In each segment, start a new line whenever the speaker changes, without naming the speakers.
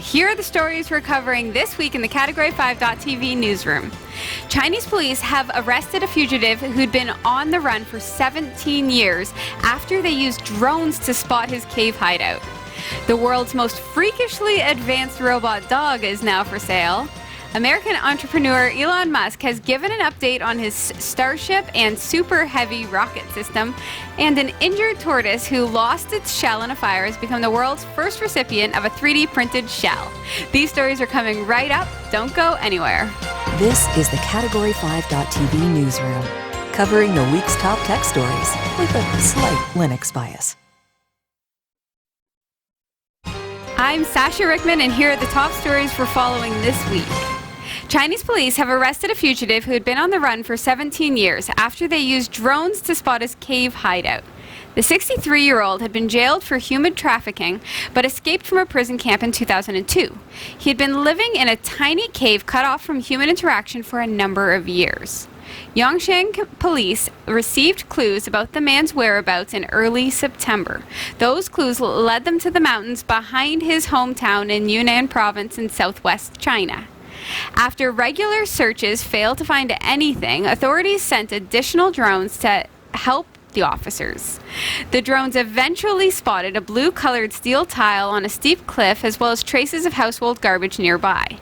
Here are the stories we're covering this week in the Category 5.tv newsroom. Chinese police have arrested a fugitive who'd been on the run for 17 years after they used drones to spot his cave hideout. The world's most freakishly advanced robot dog is now for sale. American entrepreneur Elon Musk has given an update on his Starship and Super Heavy rocket system, and an injured tortoise who lost its shell in a fire has become the world's first recipient of a 3D printed shell. These stories are coming right up. Don't go anywhere.
This is the Category 5.tv newsroom, covering the week's top tech stories with a slight Linux bias.
I'm Sasha Rickman, and here are the top stories we're following this week. Chinese police have arrested a fugitive who had been on the run for 17 years after they used drones to spot his cave hideout. The 63-year-old had been jailed for human trafficking, but escaped from a prison camp in 2002. He had been living in a tiny cave cut off from human interaction for a number of years. Yongshan police received clues about the man's whereabouts in early September. Those clues led them to the mountains behind his hometown in Yunnan province in southwest China. After regular searches failed to find anything, authorities sent additional drones to help the officers. The drones eventually spotted a blue-colored steel tile on a steep cliff, as well as traces of household garbage nearby.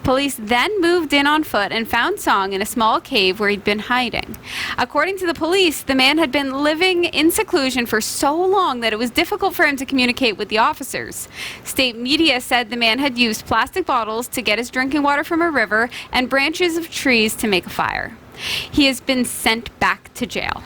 Police then moved in on foot and found Song in a small cave where he'd been hiding. According to the police, the man had been living in seclusion for so long that it was difficult for him to communicate with the officers. State media said the man had used plastic bottles to get his drinking water from a river and branches of trees to make a fire. He has been sent back to jail.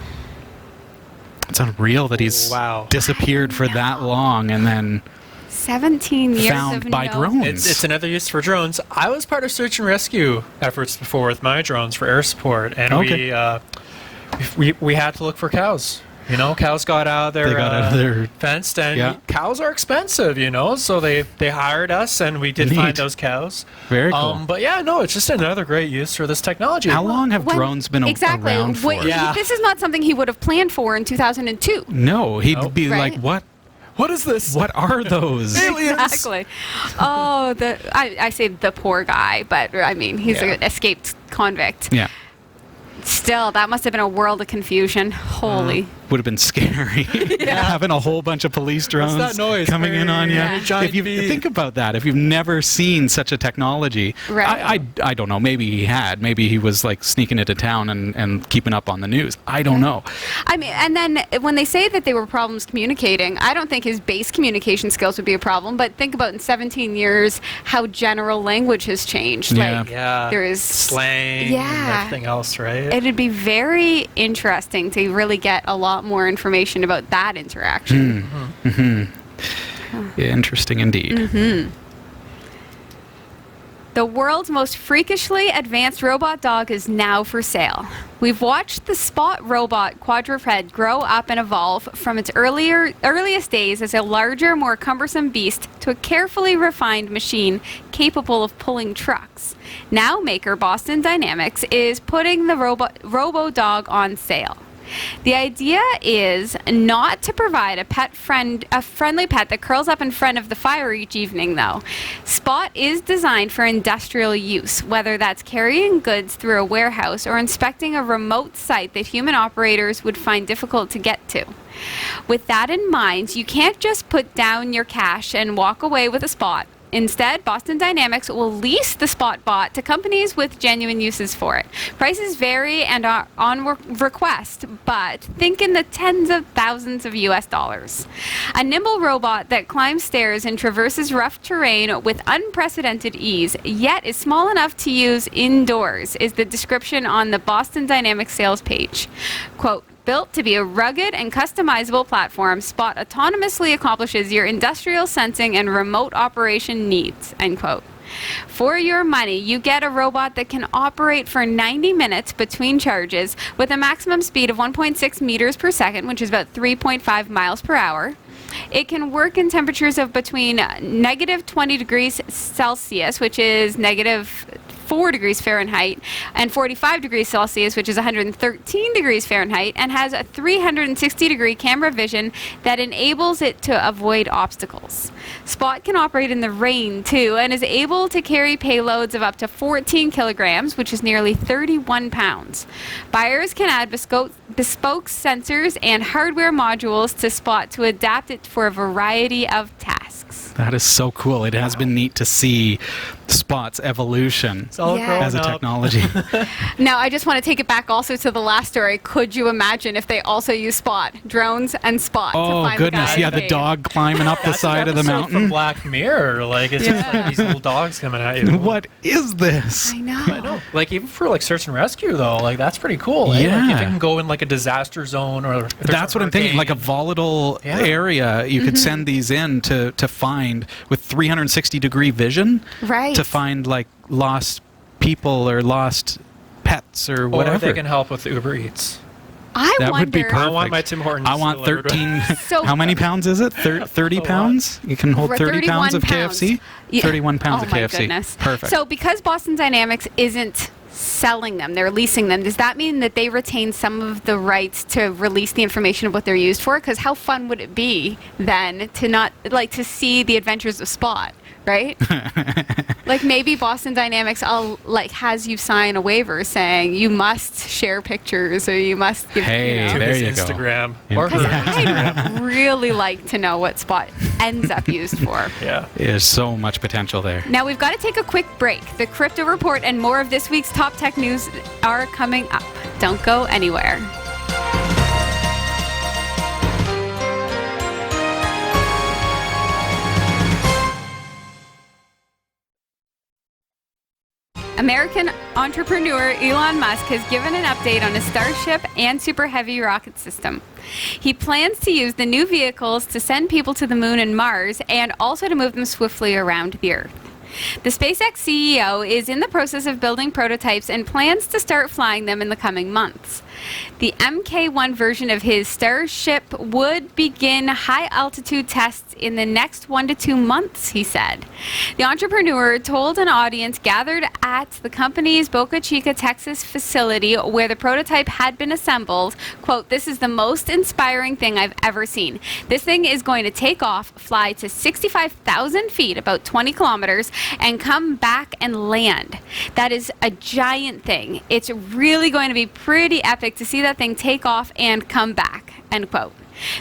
It's unreal that he's disappeared for that long and then
17 years
found by drones.
It's another use for drones. I was part of search and rescue efforts before with my drones for air support, and we had to look for cows. You know, cows got out of their fenced, and cows are expensive, you know, so they hired us, and we did find those cows.
Very cool.
But yeah, no, it's just another great use for this technology.
How long have drones been around for?
This is not something he would have planned for in 2002.
No, he'd be like, what?
What is this?
What are those?
Aliens.
Exactly. Oh, I say the poor guy, but I mean, he's an escaped convict.
Yeah.
Still, that must have been a world of confusion. Holy.
Would have been scary. Having a whole bunch of police drones coming in on you. If you think about that, if you've never seen such a technology, I don't know, maybe he had. Maybe he was like sneaking into town and keeping up on the news. I don't know.
I mean, and then when they say that they were problems communicating, I don't think his base communication skills would be a problem, but think about in 17 years how general language has changed. There is
slang and everything else, right?
It'd be very interesting to really get a lot more information about that interaction.
Interesting indeed.
The world's most freakishly advanced robot dog is now for sale. We've watched the Spot robot quadruped grow up and evolve from its earliest days as a larger, more cumbersome beast to a carefully refined machine capable of pulling trucks. Now maker Boston Dynamics is putting the Robo Dog on sale. The idea is not to provide a friendly pet that curls up in front of the fire each evening, though. Spot is designed for industrial use, whether that's carrying goods through a warehouse or inspecting a remote site that human operators would find difficult to get to. With that in mind, you can't just put down your cash and walk away with a Spot. Instead, Boston Dynamics will lease the Spot bot to companies with genuine uses for it. Prices vary and are on request, but think in the tens of thousands of US dollars. A nimble robot that climbs stairs and traverses rough terrain with unprecedented ease, yet is small enough to use indoors, is the description on the Boston Dynamics sales page. Quote, built to be a rugged and customizable platform, Spot autonomously accomplishes your industrial sensing and remote operation needs, end quote. For your money, you get a robot that can operate for 90 minutes between charges with a maximum speed of 1.6 meters per second, which is about 3.5 miles per hour. It can work in temperatures of between negative 20 degrees Celsius, which is negative 104 degrees Fahrenheit, and 45 degrees Celsius, which is 113 degrees Fahrenheit, and has a 360-degree camera vision that enables it to avoid obstacles. Spot can operate in the rain, too, and is able to carry payloads of up to 14 kilograms, which is nearly 31 pounds. Buyers can add bespoke sensors and hardware modules to Spot to adapt it for a variety of tasks.
That is so cool. It has been neat to see Spot's evolution as a technology.
Now, I just want to take it back also to the last story. Could you imagine if they also use Spot, drones and Spot to find
goodness,
the guy
the dog climbing up the side of the mountain.
From Black Mirror, like it's just like these little dogs coming at you.
What is this?
I know.
Like even for like search and rescue though, like that's pretty cool. Eh?
Yeah.
Like, if you can go in like a disaster zone or
that's what I'm thinking. Like a volatile area, you could send these in to find with 360-degree vision.
Right.
To find like lost people or lost pets or whatever.
Or they can help with Uber Eats.
That would be perfect.
I want my Tim Hortons.
I want 13. How many pounds is it? 30 pounds? You can hold 30 pounds of KFC?
Yeah.
31 pounds of KFC.
Oh my goodness.
Perfect.
So because Boston Dynamics isn't selling them, they're leasing them, does that mean that they retain some of the rights to release the information of what they're used for? Because how fun would it be then to see the adventures of Spot? Right? Like maybe Boston Dynamics has you sign a waiver saying you must share pictures or you must give
there you
Instagram.
Go.
Or
I'd really like to know what Spot ends up used for.
Yeah.
There's so much potential there.
Now we've got to take a quick break. The Crypto Report and more of this week's top tech news are coming up. Don't go anywhere. American entrepreneur Elon Musk has given an update on his Starship and Super Heavy rocket system. He plans to use the new vehicles to send people to the moon and Mars and also to move them swiftly around the Earth. The SpaceX CEO is in the process of building prototypes and plans to start flying them in the coming months. The Mk1 version of his Starship would begin high-altitude tests in the next 1 to 2 months, he said. The entrepreneur told an audience gathered at the company's Boca Chica, Texas facility where the prototype had been assembled, quote, "This is the most inspiring thing I've ever seen. This thing is going to take off, fly to 65,000 feet, about 20 kilometers, and come back and land. That is a giant thing. It's really going to be pretty epic to see that thing take off and come back," end quote.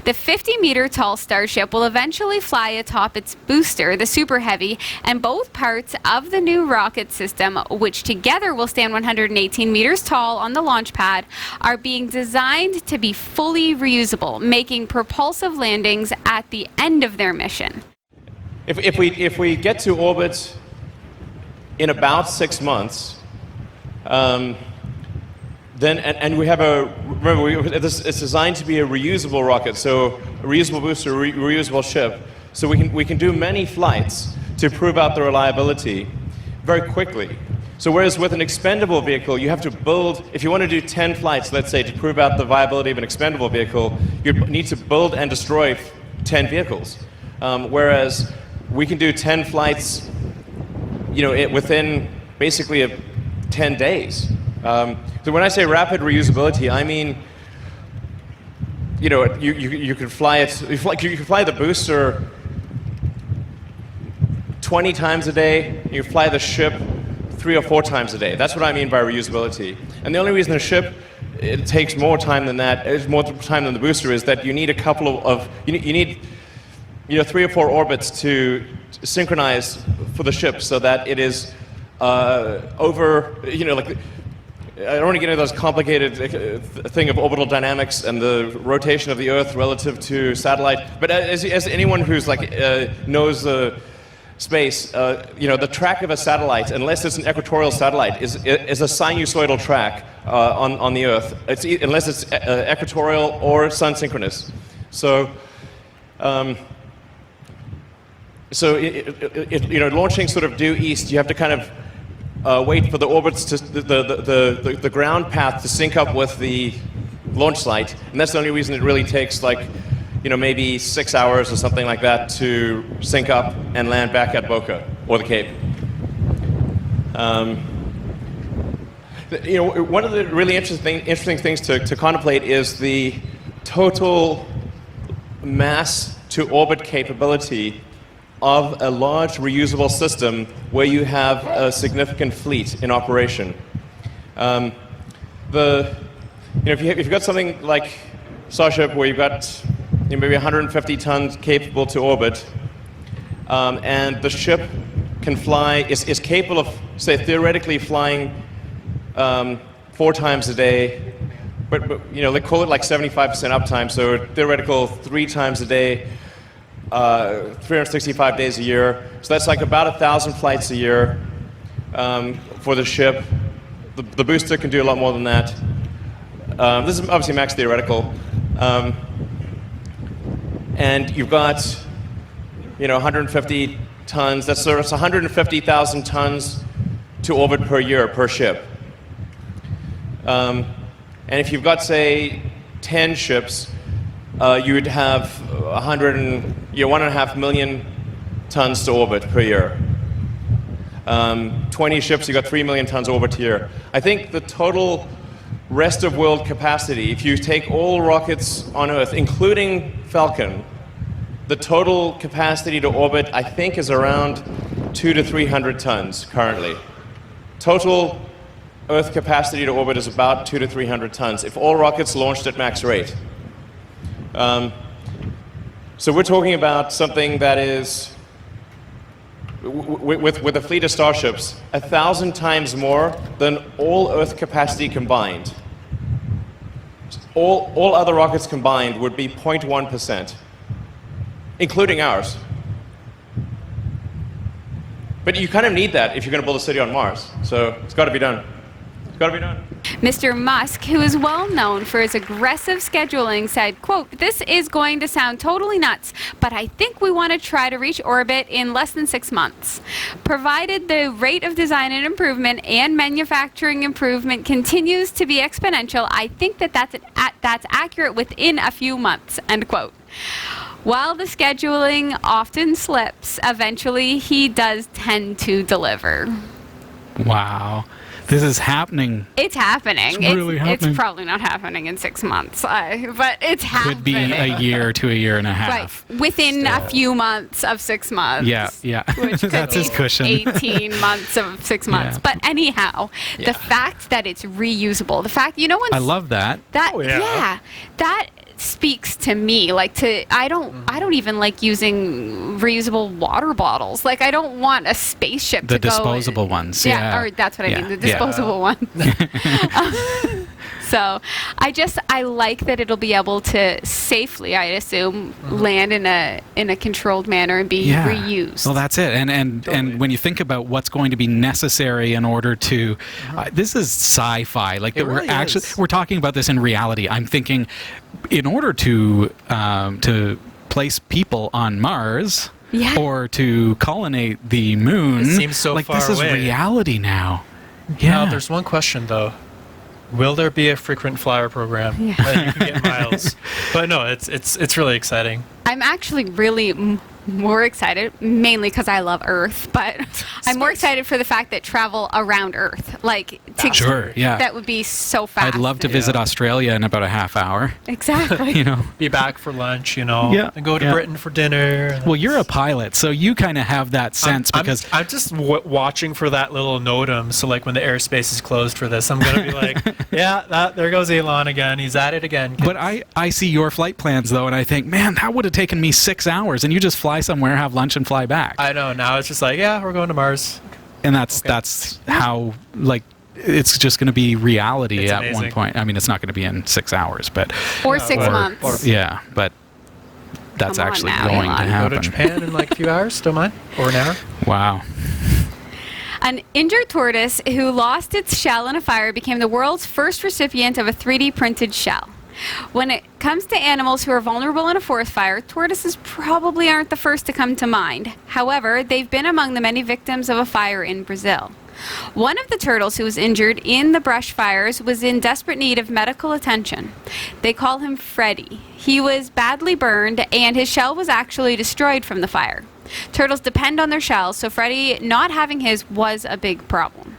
The 50-meter tall Starship will eventually fly atop its booster, the Super Heavy, and both parts of the new rocket system, which together will stand 118 meters tall on the launch pad, are being designed to be fully reusable, making propulsive landings at the end of their mission.
If we get to orbit in about 6 months, then and we have it's designed to be a reusable rocket, so a reusable booster, reusable ship. So we can do many flights to prove out the reliability very quickly. So whereas with an expendable vehicle, you have to build, if you want to do 10 flights, let's say, to prove out the viability of an expendable vehicle, you need to build and destroy 10 vehicles. Whereas we can do 10 flights, within basically 10 days. So when I say rapid reusability, I mean, you can fly it. You can fly the booster 20 times a day. You fly the ship 3 or 4 times a day. That's what I mean by reusability. And the only reason the ship it takes more time than that, it's more time than the booster, is that you need a couple of you need 3 or 4 orbits to synchronize for the ship so that it is over. I don't want to get into those complicated thing of orbital dynamics and the rotation of the Earth relative to satellite. But as anyone who's knows the space, the track of a satellite, unless it's an equatorial satellite, is a sinusoidal track on the Earth. Unless it's equatorial or sun synchronous. So. Launching sort of due east, you have to kind of wait for the orbits to the ground path to sync up with the launch site, and that's the only reason it really takes maybe 6 hours or something like that to sync up and land back at Boca or the Cape. One of the really interesting things to contemplate is the total mass to orbit capability of a large reusable system where you have a significant fleet in operation. If you've got something like Starship where you've got maybe 150 tons capable to orbit, and the ship can fly, is capable of, say, theoretically flying 4 times a day, but they call it like 75% uptime, so theoretical 3 times a day, 365 days a year. So that's like about 1,000 flights a year for the ship. The booster can do a lot more than that. This is obviously max theoretical. And you've got 150 tons. That's 150,000 tons to orbit per year per ship. And if you've got, say, 10 ships, you would have 1.5 million tons to orbit per year. 20 ships, you've got 3 million tons orbit a year. I think the total rest of world capacity, if you take all rockets on Earth, including Falcon, the total capacity to orbit, I think, is around 200 to 300 tons currently. Total Earth capacity to orbit is about 200 to 300 tons if all rockets launched at max rate. So we're talking about something that is, with a fleet of Starships, 1,000 times more than all Earth capacity combined. All other rockets combined would be 0.1%, including ours. But you kind of need that if you're going to build a city on Mars. So it's got to be done. It's got to be done.
Mr. Musk, who is well known for his aggressive scheduling, said, quote, "This is going to sound totally nuts, but I think we want to try to reach orbit in less than 6 months. Provided the rate of design and improvement and manufacturing improvement continues to be exponential, I think that's accurate within a few months," end quote. While the scheduling often slips, eventually he does tend to deliver.
Wow. This is happening.
It's happening.
It's really happening.
It's probably not happening in 6 months, but it's happening.
Could be a year to a year and a half.
Right. Within a few months of 6 months.
Yeah.
Which could
That's
be
his cushion.
18 months of 6 months.
Yeah.
But anyhow, the fact that it's reusable, the fact, when
I love that.
That speaks to me. I don't even like using reusable water bottles. I don't want a spaceship
the
to go. The
disposable ones.
Yeah, or that's what I mean. The disposable ones. So I like that it'll be able to safely, I assume, land in a controlled manner and be reused.
Well, that's it. And when you think about what's going to be necessary in order to, this is sci-fi. We're talking about this in reality. I'm thinking, in order to place people on Mars.
Yeah.
Or to colonate the moon.
It seems so far
this
away.
Is reality now. Yeah.
Now, there's one question, though. Will there be a frequent flyer program that you can get miles? But no, it's really exciting.
I'm actually really more excited, mainly because I love Earth, but I'm more excited for the fact that travel around Earth, that would be so fast.
I'd love to visit Australia in about a half hour.
Exactly.
Be back for lunch, and go to Britain for dinner.
Well, you're a pilot, so you kind of have that sense because
I'm just watching for that little NOTAM. So when the airspace is closed for this, I'm gonna be like, there goes Elon again. He's at it again.
But I see your flight plans though, and I think, man, that would have taken me 6 hours, and you just fly somewhere, have lunch, and fly back.
I know. Now it's just we're going to Mars.
And that's how it's just going to be reality at one point. I mean, it's not going to be in 6 hours, but
or 6 months.
But that's actually going to happen.
Go to Japan in a few hours. Don't mind, or an hour.
Wow.
An injured tortoise who lost its shell in a fire became the world's first recipient of a 3D printed shell. When it comes to animals who are vulnerable in a forest fire, tortoises probably aren't the first to come to mind. However, they've been among the many victims of a fire in Brazil. One of the turtles who was injured in the brush fires was in desperate need of medical attention. They call him Freddy. He was badly burned, and his shell was actually destroyed from the fire. Turtles depend on their shells, so Freddy not having his was a big problem.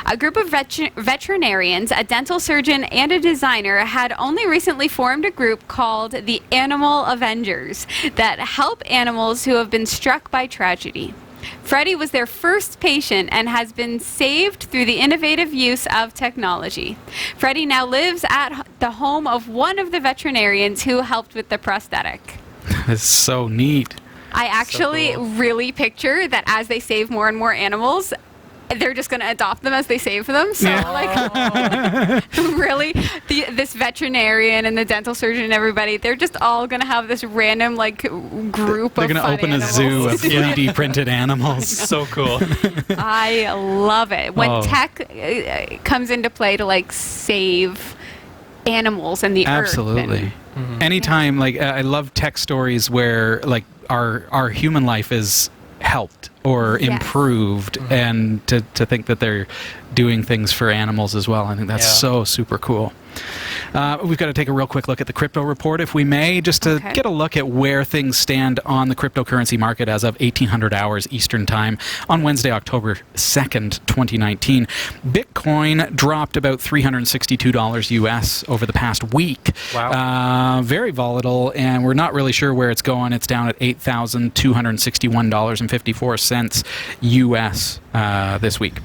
A group of veterinarians, a dental surgeon, and a designer had only recently formed a group called the Animal Avengers that help animals who have been struck by tragedy. Freddie was their first patient and has been saved through the innovative use of technology. Freddie now lives at the home of one of the veterinarians who helped with the prosthetic.
That's so neat.
I actually really picture that as they save more and more animals, they're just going to adopt them as they save them. So, really, this veterinarian and the dental surgeon and everybody, they're just all going to have this random, group
they're
of
going to open
animals.
a zoo of 3D printed animals.
So cool.
I love it. When tech comes into play to, save animals and the earth.
Absolutely. Anytime, I love tech stories where, our human life is helped or improved, and to think that they're doing things for animals as well. I think that's so super cool. We've got to take a real quick look at the crypto report, if we may, just to get a look at where things stand on the cryptocurrency market as of 1800 hours Eastern Time on Wednesday, October 2nd, 2019. Bitcoin dropped about $362 US over the past week.
Wow.
Very volatile, and we're not really sure where it's going. It's down at $8,261.54 US this week.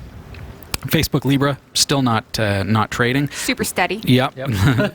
Facebook Libra still not trading.
Super steady.
Yep.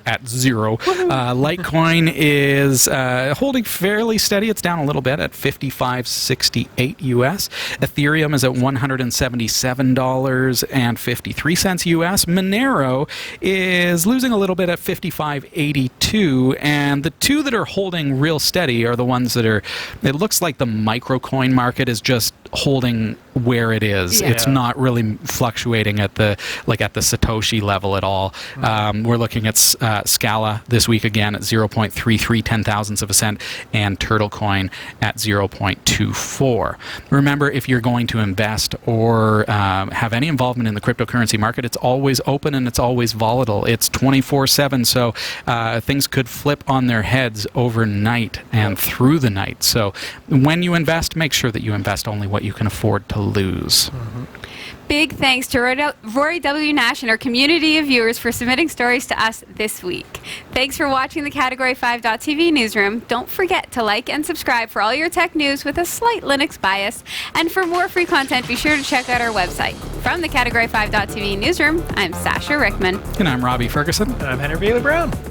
At zero. Litecoin is holding fairly steady. It's down a little bit at $55.68 US. Ethereum is at $177.53 US. Monero is losing a little bit at $55.82. And the two that are holding real steady are the ones that are. It looks like the microcoin market is just holding where it is. Yeah. It's not really fluctuating at the Satoshi level at all. We're looking at Scala this week again at 0.33 10,000ths of a cent, and Turtlecoin at 0.24. Remember, if you're going to invest or have any involvement in the cryptocurrency market, it's always open and it's always volatile. It's 24/7, so things could flip on their heads overnight and through the night. So when you invest, make sure that you invest only what you can afford to lose.
Big thanks to Rory W. Nash and our community of viewers for submitting stories to us this week. Thanks for watching the Category 5.tv newsroom. Don't forget to like and subscribe for all your tech news with a slight Linux bias. And for more free content, be sure to check out our website. From the Category 5.tv newsroom, I'm Sasha Rickman.
And I'm Robbie Ferguson.
And I'm Henry Bailey-Brown.